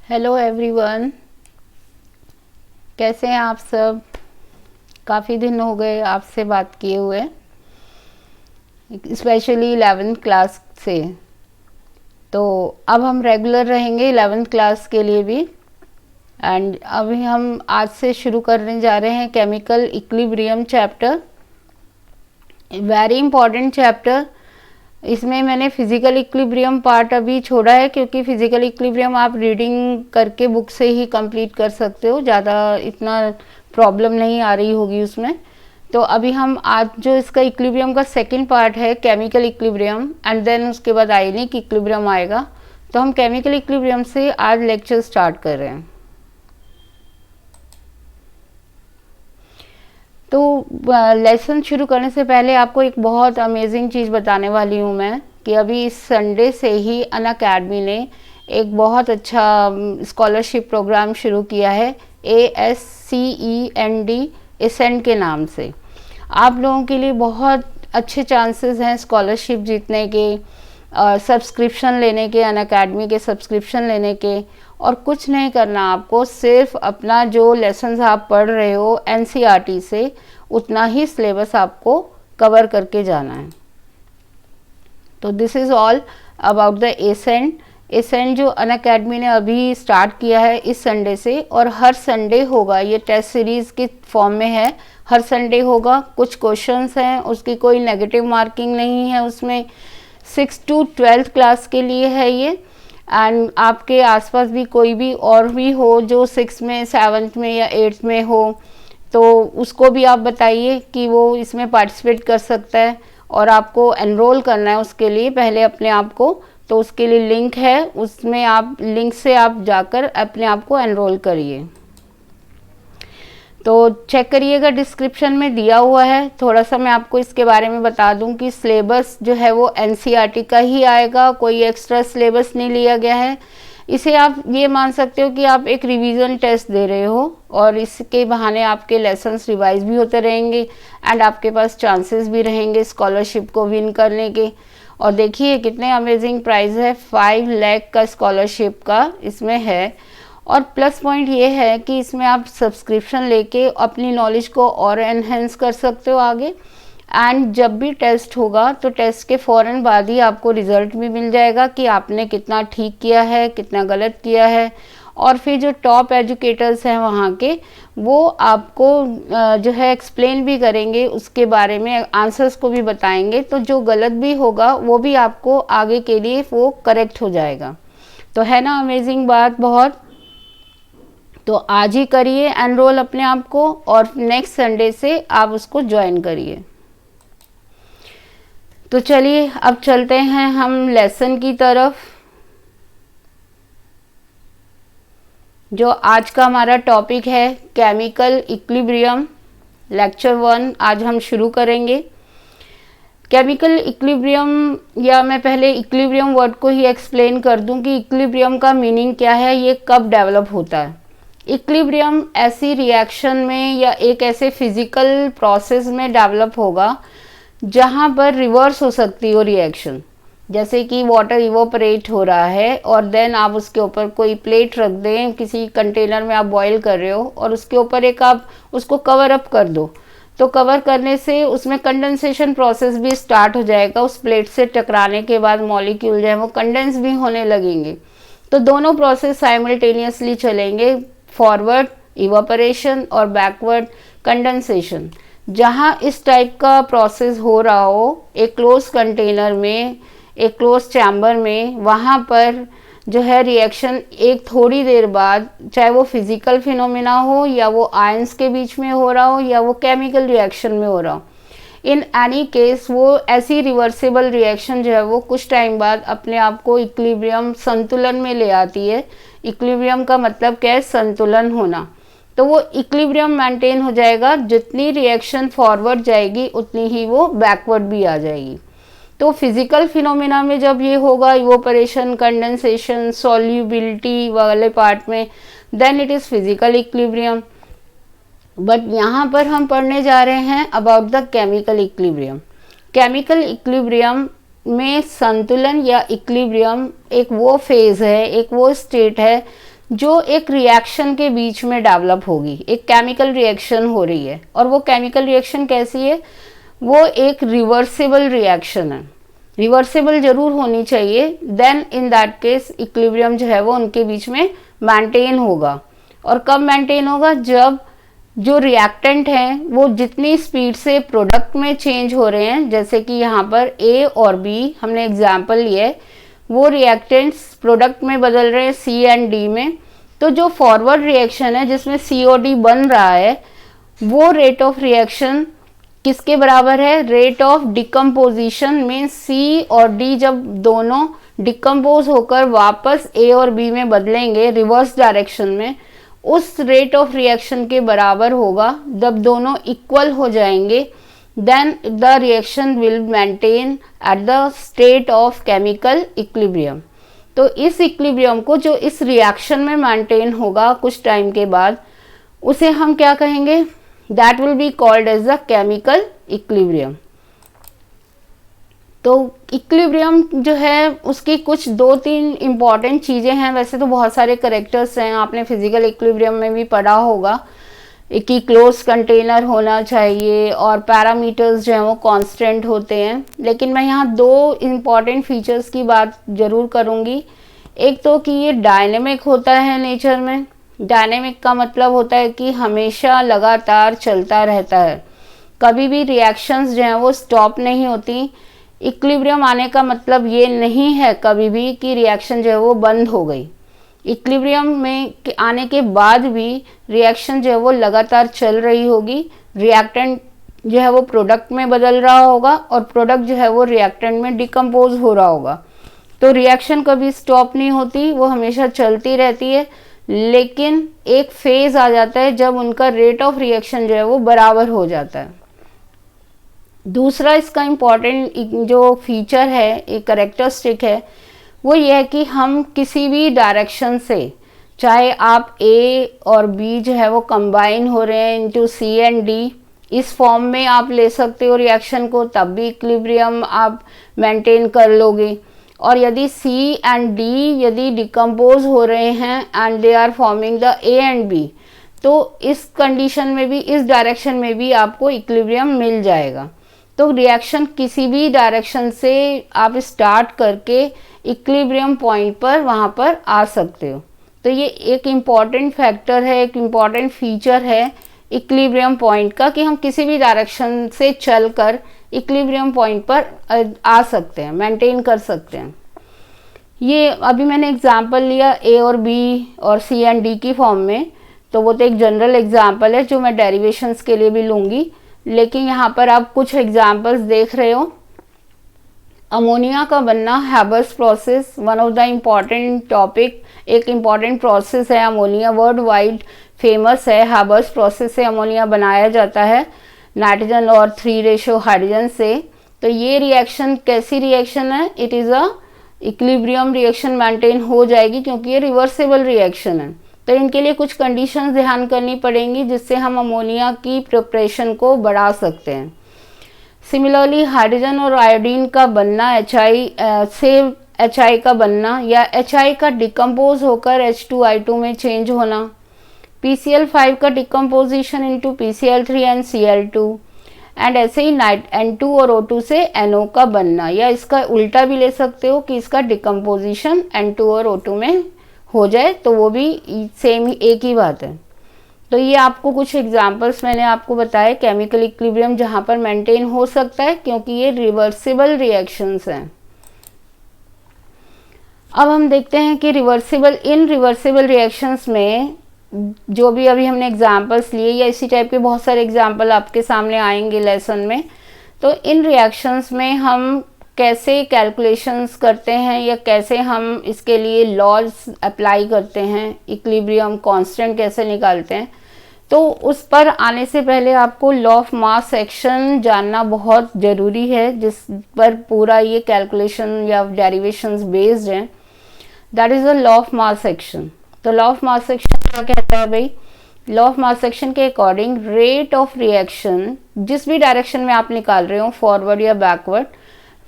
Hello everyone, कैसे हैं आप सब। काफ़ी दिन हो गए आपसे बात किए हुए, स्पेशली 11th क्लास से। तो अब हम रेगुलर रहेंगे 11th क्लास के लिए भी। एंड अभी हम आज से शुरू करने जा रहे हैं chemical equilibrium chapter. Very important chapter. इसमें मैंने फिजिकल इक्विलिब्रियम पार्ट अभी छोड़ा है, क्योंकि फिजिकल इक्विलिब्रियम आप रीडिंग करके बुक से ही कंप्लीट कर सकते हो, ज़्यादा इतना प्रॉब्लम नहीं आ रही होगी उसमें। तो अभी हम आज जो इसका इक्विलिब्रियम का सेकंड पार्ट है केमिकल इक्विलिब्रियम, एंड देन उसके बाद आयनिक इक्विलिब्रियम आएगा। तो हम केमिकल इक्विलिब्रियम से आज लेक्चर स्टार्ट कर रहे हैं। तो लेसन शुरू करने से पहले आपको एक बहुत अमेजिंग चीज़ बताने वाली हूँ मैं, कि अभी इस संडे से ही अनअकैडमी ने एक बहुत अच्छा स्कॉलरशिप प्रोग्राम शुरू किया है, ASCEND एसेंड के नाम से। आप लोगों के लिए बहुत अच्छे चांसेस हैं स्कॉलरशिप जीतने के, सब्सक्रिप्शन लेने के, अनअकैडमी के सब्सक्रिप्शन लेने के। और कुछ नहीं करना आपको, सिर्फ अपना जो लेसन्स आप पढ़ रहे हो NCERT से उतना ही सिलेबस आपको कवर करके जाना है। तो this is all about the ascend. Ascend जो अनअकैडमी ने अभी स्टार्ट किया है इस संडे से, और हर संडे होगा, ये टेस्ट सीरीज़ के फॉर्म में है, हर संडे होगा। कुछ क्वेश्चंस हैं, उसकी कोई नेगेटिव मार्किंग नहीं है उसमें। 6 to 12th क्लास के लिए है ये। एंड आपके आसपास भी कोई भी और भी हो जो 6 में, 7th में या 8th में हो, तो उसको भी आप बताइए कि वो इसमें पार्टिसिपेट कर सकता है। और आपको एनरोल करना है उसके लिए पहले अपने आप को, तो उसके लिए लिंक है, उसमें आप लिंक से आप जाकर अपने आप को एनरोल करिए। तो चेक करिएगा, डिस्क्रिप्शन में दिया हुआ है। थोड़ा सा मैं आपको इसके बारे में बता दूं कि सिलेबस जो है वो NCERT का ही आएगा, कोई एक्स्ट्रा सिलेबस नहीं लिया गया है। इसे आप ये मान सकते हो कि आप एक रिवीजन टेस्ट दे रहे हो, और इसके बहाने आपके लेसन्स रिवाइज भी होते रहेंगे, एंड आपके पास चांसेस भी रहेंगे स्कॉलरशिप को विन करने के। और देखिए कितने अमेजिंग प्राइज़ है, 5 लाख का स्कॉलरशिप का इसमें है। और प्लस पॉइंट ये है कि इसमें आप सब्सक्रिप्शन लेके अपनी नॉलेज को और एनहेंस कर सकते हो आगे। एंड जब भी टेस्ट होगा तो टेस्ट के फ़ौरन बाद ही आपको रिज़ल्ट भी मिल जाएगा कि आपने कितना ठीक किया है, कितना गलत किया है। और फिर जो टॉप एजुकेटर्स हैं वहाँ के, वो आपको जो है एक्सप्लेन भी करेंगे, उसके बारे में आंसर्स को भी बताएंगे। तो जो गलत भी होगा वो भी आपको आगे के लिए वो करेक्ट हो जाएगा। तो है ना अमेजिंग बात बहुत। तो आज ही करिए एनरोल अपने आप को, और नेक्स्ट संडे से आप उसको ज्वाइन करिए। तो चलिए अब चलते हैं हम लेसन की तरफ। जो आज का हमारा टॉपिक है केमिकल इक्विलिब्रियम, लेक्चर 1 आज हम शुरू करेंगे। केमिकल इक्विलिब्रियम, या मैं पहले इक्विलिब्रियम वर्ड को ही एक्सप्लेन कर दूं कि इक्विलिब्रियम का मीनिंग क्या है, ये कब डेवलप होता है। इक्विलिब्रियम ऐसी रिएक्शन में या एक ऐसे फिजिकल प्रोसेस में डेवलप होगा जहाँ पर रिवर्स हो सकती हो रिएक्शन। जैसे कि वाटर इवोपरेट हो रहा है, और देन आप उसके ऊपर कोई प्लेट रख दें, किसी कंटेनर में आप बॉईल कर रहे हो, और उसके ऊपर एक आप उसको कवर अप कर दो। तो कवर करने से उसमें कंडेंसेशन प्रोसेस भी स्टार्ट हो जाएगा। उस प्लेट से टकराने के बाद मॉलिक्यूल जो है वो कंडेंस भी होने लगेंगे। तो दोनों प्रोसेस साइमल्टेनियसली चलेंगे, फॉरवर्ड इवापोरेशन और बैकवर्ड कंडेंसेशन। जहाँ इस टाइप का प्रोसेस हो रहा हो एक क्लोज कंटेनर में, एक क्लोज चैम्बर में, वहाँ पर जो है रिएक्शन एक थोड़ी देर बाद, चाहे वो फिजिकल फिनोमिना हो, या वो आयंस के बीच में हो रहा हो, या वो केमिकल रिएक्शन में हो रहा हो, इन एनी केस वो ऐसी रिवर्सिबल रिएक्शन जो है वो कुछ टाइम बाद अपने आप को इक्विलिब्रियम, संतुलन में ले आती है। इक्विलिब्रियम का मतलब क्या है, संतुलन होना। तो वो इक्विलिब्रियम मेंटेन हो जाएगा, जितनी रिएक्शन फॉरवर्ड जाएगी उतनी ही वो बैकवर्ड भी आ जाएगी। तो फिजिकल फिनोमिना में जब ये होगा, इवोपरेशन, कंडेंसेशन, सॉल्युबिलिटी वाले पार्ट में, then it is physical equilibrium. But यहाँ पर हम पढ़ने जा रहे हैं about the chemical equilibrium. Chemical equilibrium में संतुलन या इक्विलिब्रियम एक वो फेज है, एक वो स्टेट है जो एक रिएक्शन के बीच में डेवलप होगी, एक केमिकल रिएक्शन हो रही है, और वो केमिकल रिएक्शन कैसी है, वो एक रिवर्सिबल रिएक्शन है, रिवर्सिबल जरूर होनी चाहिए, then in that case equilibrium जो है वो उनके बीच में मेंटेन होगा। और कब मेंटेन होगा, जब जो रिएक्टेंट हैं वो जितनी स्पीड से प्रोडक्ट में चेंज हो रहे हैं, जैसे कि यहाँ पर ए और बी हमने एग्जाम्पल लिया है, वो रिएक्टेंट्स प्रोडक्ट में बदल रहे हैं सी एंड डी में, तो जो फॉरवर्ड रिएक्शन है जिसमें सी और डी बन रहा है, वो रेट ऑफ रिएक्शन किसके बराबर है, रेट ऑफ डिकम्पोजिशन, मीन्स सी और डी जब दोनों डिकम्पोज होकर वापस ए और बी में बदलेंगे रिवर्स डायरेक्शन में, उस रेट ऑफ रिएक्शन के बराबर होगा। जब दोनों इक्वल हो जाएंगे then the reaction will maintain at the state of chemical equilibrium। तो इस इक्विलिब्रियम को जो इस रिएक्शन में मेंटेन होगा कुछ टाइम के बाद, उसे हम क्या कहेंगे, that will be called as the chemical equilibrium। तो इक्विलिब्रियम जो है उसकी कुछ 2-3 इम्पॉर्टेंट चीज़ें हैं, वैसे तो बहुत सारे करेक्टर्स हैं, आपने फिजिकल इक्विलिब्रियम में भी पढ़ा होगा कि क्लोज कंटेनर होना चाहिए और पैरामीटर्स जो हैं वो कांस्टेंट होते हैं, लेकिन मैं यहाँ 2 इम्पॉर्टेंट फीचर्स की बात ज़रूर करूँगी। एक तो कि ये डायनेमिक होता है नेचर में, डायनेमिक का मतलब होता है कि हमेशा लगातार चलता रहता है, कभी भी रिएक्शंस जो हैं वो स्टॉप नहीं होती। इक्विलिब्रियम आने का मतलब ये नहीं है कभी भी कि रिएक्शन जो है वो बंद हो गई, इक्विलिब्रियम में आने के बाद भी रिएक्शन जो है वो लगातार चल रही होगी, रिएक्टेंट जो है वो प्रोडक्ट में बदल रहा होगा और प्रोडक्ट जो है वो रिएक्टेंट में डिकम्पोज हो रहा होगा। तो रिएक्शन कभी स्टॉप नहीं होती, वो हमेशा चलती रहती है, लेकिन एक फेज आ जाता है जब उनका रेट ऑफ रिएक्शन जो है वो बराबर हो जाता है। दूसरा इसका इम्पॉर्टेंट जो फीचर है, एक करेक्टरिस्टिक है, वो ये है कि हम किसी भी डायरेक्शन से, चाहे आप ए और बी जो है वो कंबाइन हो रहे हैं इनटू सी एंड डी, इस फॉर्म में आप ले सकते हो रिएक्शन को, तब भी इक्विलिब्रियम आप मेंटेन कर लोगे। और यदि सी एंड डी यदि डिकम्पोज हो रहे हैं and they are forming the A and B, तो इस कंडीशन में भी, इस डायरेक्शन में भी आपको इक्विलिब्रियम मिल जाएगा। तो रिएक्शन किसी भी डायरेक्शन से आप स्टार्ट करके इक्विलिब्रियम पॉइंट पर वहाँ पर आ सकते हो। तो ये एक इम्पॉर्टेंट फैक्टर है, एक इम्पॉर्टेंट फीचर है इक्विलिब्रियम पॉइंट का, कि हम किसी भी डायरेक्शन से चलकर इक्विलिब्रियम पॉइंट पर आ सकते हैं, मेंटेन कर सकते हैं। ये अभी मैंने एग्जांपल लिया ए और बी और सी एंड डी की फॉर्म में, तो वो तो एक जनरल एग्जांपल है जो मैं डेरिवेशंस के लिए भी लूँगी, लेकिन यहाँ पर आप कुछ एग्जांपल्स देख रहे हो। अमोनिया का बनना, Haber's process, one of the important topic, एक इम्पॉर्टेंट प्रोसेस है अमोनिया, वर्ल्ड वाइड फेमस है। हैबर्स प्रोसेस से अमोनिया बनाया जाता है नाइट्रोजन और 3 रेशो हाइड्रोजन से। तो ये रिएक्शन कैसी रिएक्शन है, it is a equilibrium reaction maintain हो जाएगी क्योंकि ये रिवर्सिबल रिएक्शन है। तो इनके लिए कुछ कंडीशंस ध्यान करनी पड़ेंगी जिससे हम अमोनिया की प्रिपरेशन को बढ़ा सकते हैं। सिमिलरली हाइड्रोजन और आयोडीन का बनना, HI का बनना या HI का डिकम्पोज होकर H2I2 में चेंज होना, PCl5 का decomposition into PCl3 and Cl2, and ऐसे ही N2 और O2 से NO का बनना, या इसका उल्टा भी ले सकते हो कि इसका डिकम्पोजिशन N2 और O2 में हो जाए, तो वो भी सेम ही, एक ही बात है। तो ये आपको कुछ एग्जांपल्स मैंने आपको बताए केमिकल इक्विलिब्रियम जहाँ पर मेंटेन हो सकता है क्योंकि ये रिवर्सिबल रिएक्शंस हैं। अब हम देखते हैं कि रिवर्सिबल रिएक्शंस में जो भी अभी हमने एग्जांपल्स लिए या इसी टाइप के बहुत सारे एग्जांपल आपके सामने आएंगे लेसन में। तो इन रिएक्शंस में हम कैसे कैलकुलेशंस करते हैं या कैसे हम इसके लिए लॉज अप्लाई करते हैं, इक्विलिब्रियम कांस्टेंट कैसे निकालते हैं, तो उस पर आने से पहले आपको लॉ ऑफ मास एक्शन जानना बहुत ज़रूरी है, जिस पर पूरा ये कैलकुलेशन या डेरिवेशंस बेस्ड हैं। That is the law of mass action. तो लॉ ऑफ मास एक्शन क्या कहता है भाई, लॉ ऑफ मास एक्शन के अकॉर्डिंग रेट ऑफ रिएक्शन जिस भी डायरेक्शन में आप निकाल रहे हो, फॉरवर्ड या बैकवर्ड,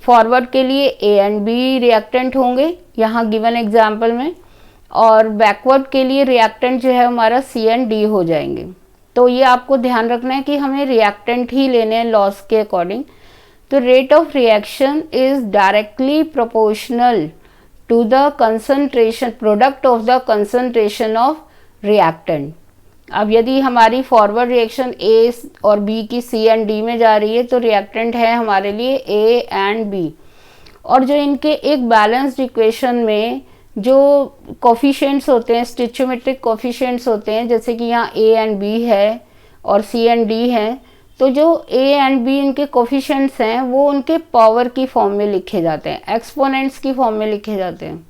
फॉरवर्ड के लिए ए एंड बी रिएक्टेंट होंगे यहाँ गिवन एग्जाम्पल में, और बैकवर्ड के लिए रिएक्टेंट जो है हमारा सी एंड डी हो जाएंगे। तो ये आपको ध्यान रखना है कि हमें रिएक्टेंट ही लेने हैं लॉस के अकॉर्डिंग। तो rate of reaction is directly proportional to the concentration product of the concentration of reactant. अब यदि हमारी फॉरवर्ड रिएक्शन ए और बी की सी एंड डी में जा रही है तो रिएक्टेंट है हमारे लिए ए एंड बी। और जो इनके एक बैलेंस्ड इक्वेशन में जो कोफिशिएंट्स होते हैं, स्टिचोमेट्रिक कोफिशिएंट्स होते हैं, जैसे कि यहाँ ए एंड बी है और सी एंड डी है, तो जो ए एंड बी इनके कोफिशिएंट्स हैं वो उनके पावर की फॉर्म में लिखे जाते हैं, एक्सपोनेंट्स की फॉर्म में लिखे जाते हैं।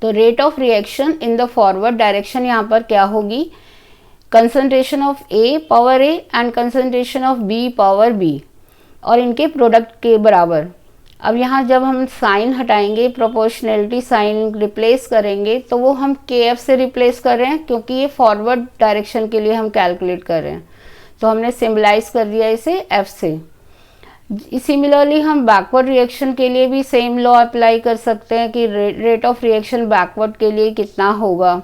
तो rate of reaction in the forward direction यहाँ पर क्या होगी, concentration of A power A and concentration of B power B, और इनके प्रोडक्ट के बराबर। अब यहाँ जब हम साइन हटाएंगे, प्रोपोर्शनैलिटी साइन रिप्लेस करेंगे, तो वो हम के एफ से रिप्लेस कर रहे हैं क्योंकि ये फॉरवर्ड डायरेक्शन के लिए हम कैलकुलेट कर रहे हैं, तो हमने सिम्बलाइज कर दिया इसे एफ से। सिमिलरली हम बैकवर्ड रिएक्शन के लिए भी सेम लॉ अप्लाई कर सकते हैं कि रेट ऑफ रिएक्शन बैकवर्ड के लिए कितना होगा।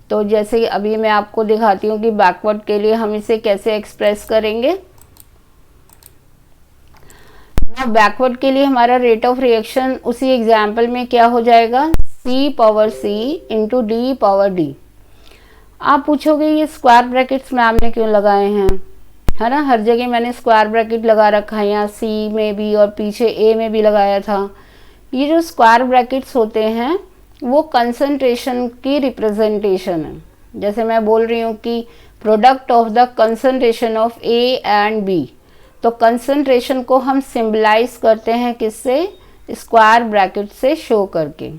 तो जैसे अभी मैं आपको दिखाती हूँ कि बैकवर्ड के लिए हम इसे कैसे एक्सप्रेस करेंगे। बैकवर्ड के लिए हमारा रेट ऑफ रिएक्शन उसी एग्जाम्पल में क्या हो जाएगा, सी पावर सी इंटू डी पावर डी। आप पूछोगे ये स्क्वायर ब्रैकेट्स मैम ने क्यों लगाए हैं, है ना, हर जगह मैंने स्क्वायर ब्रैकेट लगा रखा है, यहाँ सी में भी और पीछे ए में भी लगाया था। ये जो स्क्वायर ब्रैकेट्स होते हैं वो कंसंट्रेशन की रिप्रेजेंटेशन है। जैसे मैं बोल रही हूँ कि product of the concentration of A and B, तो कंसंट्रेशन को हम सिंबलाइज करते हैं किससे, स्क्वायर ब्रैकेट से शो करके।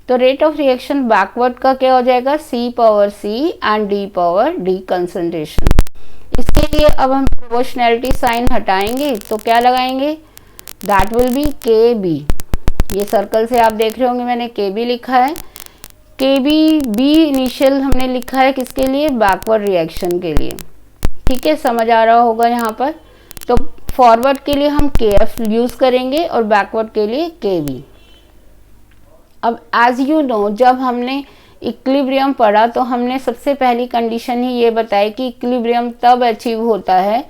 तो रेट ऑफ रिएक्शन बैकवर्ड का क्या हो जाएगा, C power C and D power D concentration. इसके लिए अब हम प्रोपोर्शनैलिटी साइन हटाएंगे तो क्या लगाएंगे, दैट विल बी के बी। ये सर्कल से आप देख रहे होंगे मैंने के बी लिखा है, के बी बी इनिशियल हमने लिखा है किसके लिए, बैकवर्ड रिएक्शन के लिए। ठीक है, समझ आ रहा होगा यहाँ पर। तो फॉरवर्ड के लिए हम के एफ यूज़ करेंगे और बैकवर्ड के लिए के बी। अब एज यू नो, जब हमने इक्विलिब्रियम पढ़ा तो हमने सबसे पहली कंडीशन ही ये बताई कि इक्विलिब्रियम तब अचीव होता है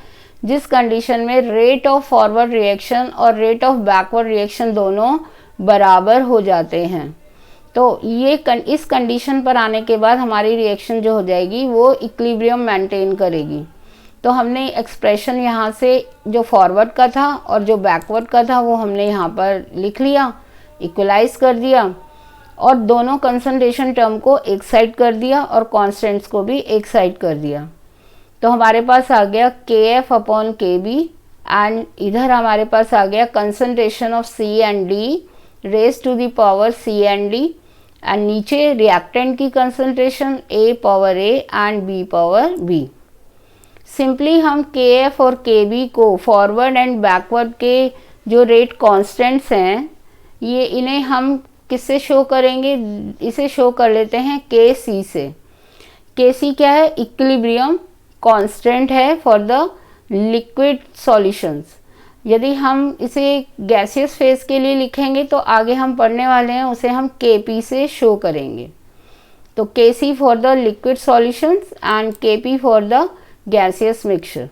जिस कंडीशन में रेट ऑफ फॉरवर्ड रिएक्शन और रेट ऑफ बैकवर्ड रिएक्शन दोनों बराबर हो जाते हैं। तो ये इस कंडीशन पर आने के बाद हमारी रिएक्शन जो हो जाएगी वो इक्विलिब्रियम मेंटेन करेगी। तो हमने एक्सप्रेशन यहाँ से जो फॉरवर्ड का था और जो बैकवर्ड का था वो हमने यहाँ पर लिख लिया, इक्वलाइज कर दिया, और दोनों कंसंट्रेशन टर्म को एक साइड कर दिया और कांस्टेंट्स को भी एक साइड कर दिया। तो हमारे पास आ गया K F upon K B, and इधर हमारे पास आ गया concentration of C and D raise to the power C and D, and नीचे रिएक्टेंट की concentration A power A and B power B. Simply हम के एफ और के बी को फॉरवर्ड एंड बैकवर्ड के जो रेट कांस्टेंट्स हैं ये इन्हें हम किससे शो करेंगे, इसे शो कर लेते हैं के सी से। के सी क्या है, इक्विलिब्रियम कांस्टेंट है फॉर द लिक्विड सॉल्यूशंस। यदि हम इसे गैसियस फेज के लिए लिखेंगे तो आगे हम पढ़ने वाले हैं उसे हम के पी से शो करेंगे। तो K C for the liquid solutions and K P for the gaseous mixture.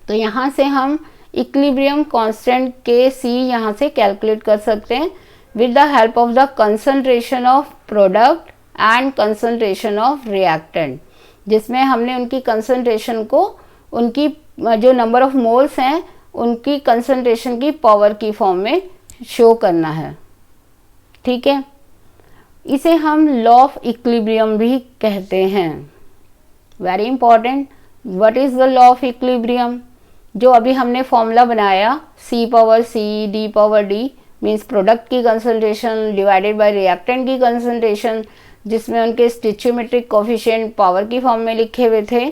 तो यहाँ से हम इक्विलिब्रियम कांस्टेंट के सी यहाँ से कैलकुलेट कर सकते हैं with the help of the concentration of product and concentration of reactant, जिसमें हमने उनकी concentration को उनकी जो number of moles हैं उनकी concentration की power की form में show करना है। ठीक है, इसे हम law of equilibrium भी कहते हैं। Very important, what is the law of equilibrium? जो अभी हमने फॉर्मूला बनाया C power C D power D means product की कंसंट्रेशन डिवाइडेड बाय रिएक्टेंट की कंसंट्रेशन, जिसमें उनके स्टिचियोमेट्रिक कोफिशिएंट पावर की फॉर्म में लिखे हुए थे,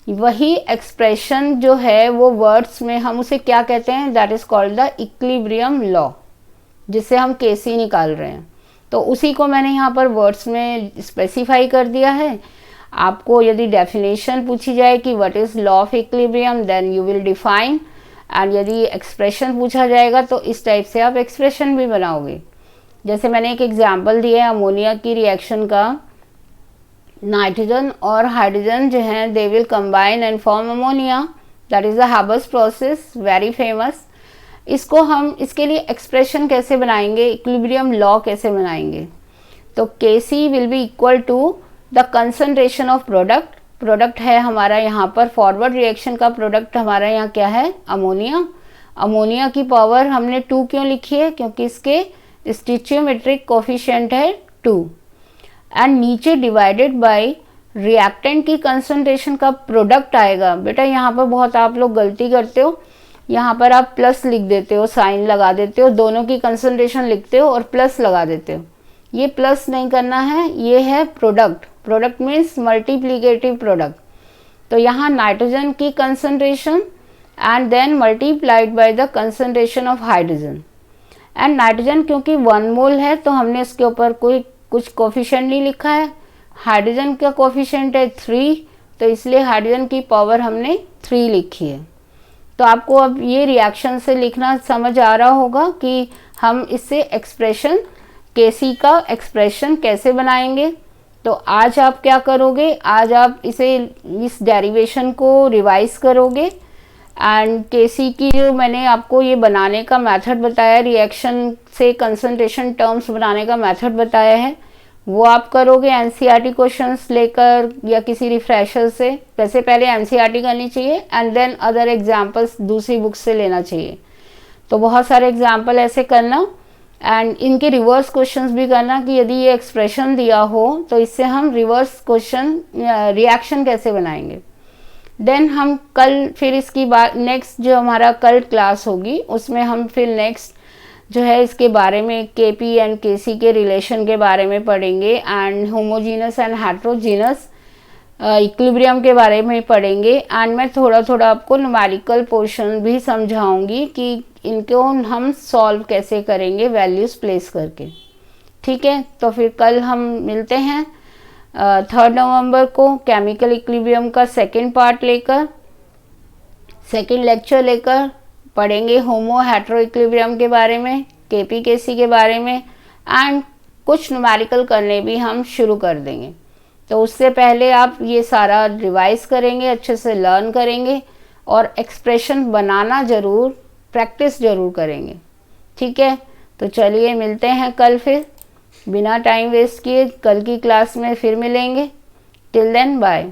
वही एक्सप्रेशन जो है वो वर्ड्स में हम उसे क्या कहते हैं, that is called the equilibrium law, जिससे हम के सी निकाल रहे हैं। तो उसी को मैंने यहाँ पर वर्ड्स में स्पेसिफाई कर दिया है। आपको यदि डेफिनेशन पूछी जाए कि what is law of equilibrium, then you will define, and यदि एक्सप्रेशन पूछा जाएगा तो इस टाइप से आप एक्सप्रेशन भी बनाओगे। जैसे मैंने एक एग्जांपल दिया है अमोनिया की रिएक्शन का, नाइट्रोजन और हाइड्रोजन जो हैं they will combine and form ammonia, that is the Haber's process, very famous. इसको हम इसके लिए एक्सप्रेशन कैसे बनाएंगे, इक्विलिब्रियम लॉ कैसे बनाएंगे, तो Kc will be equal to the concentration of product, product है हमारा यहाँ पर फॉरवर्ड रिएक्शन का प्रोडक्ट हमारा यहाँ क्या है, अमोनिया। अमोनिया की पावर हमने 2 क्यों लिखी है, क्योंकि इसके स्टिचियोमेट्रिक कोफिशिएंट है 2, एंड नीचे डिवाइडेड बाय रिएक्टेंट की कंसंट्रेशन का प्रोडक्ट आएगा। बेटा यहाँ पर बहुत आप लोग गलती करते हो, यहाँ पर आप प्लस लिख देते हो, साइन लगा देते हो, दोनों की कंसंट्रेशन लिखते हो और प्लस लगा देते हो। ये प्लस नहीं करना है, ये है product, product means multiplicative product. तो यहाँ नाइट्रोजन की concentration and then multiplied by the concentration of hydrogen, and nitrogen क्योंकि 1 मोल है तो हमने इसके ऊपर कोई कुछ कोफिशिएंट नहीं लिखा है, हाइड्रोजन का कोफिशिएंट है 3, तो इसलिए हाइड्रोजन की पावर हमने 3 लिखी है। तो आपको अब ये रिएक्शन से लिखना समझ आ रहा होगा कि हम इससे एक्सप्रेशन Kc का एक्सप्रेशन कैसे बनाएंगे। तो आज आप क्या करोगे, आज आप इस डेरिवेशन को रिवाइज करोगे एंड Kc की जो मैंने आपको ये बनाने का मेथड बताया, रिएक्शन से कंसंट्रेशन टर्म्स बनाने का मेथड बताया है, वो आप करोगे एनसीईआरटी क्वेश्चंस लेकर या किसी रिफ्रेशर से। वैसे पहले एनसीईआरटी करनी चाहिए एंड देन अदर एग्जाम्पल्स दूसरी बुक से लेना चाहिए। तो बहुत सारे एग्जाम्पल ऐसे करना एंड इनके रिवर्स क्वेश्चंस भी करना कि यदि ये एक्सप्रेशन दिया हो तो इससे हम रिवर्स क्वेश्चन रिएक्शन कैसे बनाएंगे। देन हम कल फिर इसकी बात नेक्स्ट जो हमारा कल क्लास होगी उसमें हम फिर नेक्स्ट जो है इसके बारे में Kp एंड Kc के रिलेशन के बारे में पढ़ेंगे and homogeneous and heterogeneous equilibrium के बारे में पढ़ेंगे एंड मैं थोड़ा थोड़ा आपको न्यूमेरिकल पोर्शन भी समझाऊंगी कि इनको हम सॉल्व कैसे करेंगे वैल्यूज प्लेस करके। ठीक है, तो फिर कल हम मिलते हैं 3 नवंबर को केमिकल इक्विलिब्रियम का सेकंड पार्ट लेकर, सेकंड लेक्चर लेकर पढ़ेंगे होमो हेट्रो इक्विलिब्रियम के बारे में, Kp Kc के बारे में एंड कुछ न्यूमेरिकल करने भी हम शुरू कर देंगे। तो उससे पहले आप ये सारा रिवाइज करेंगे, अच्छे से लर्न करेंगे और एक्सप्रेशन बनाना ज़रूर, प्रैक्टिस ज़रूर करेंगे। ठीक है, तो चलिए मिलते हैं कल फिर, बिना टाइम वेस्ट किए कल की क्लास में फिर मिलेंगे। Till then bye.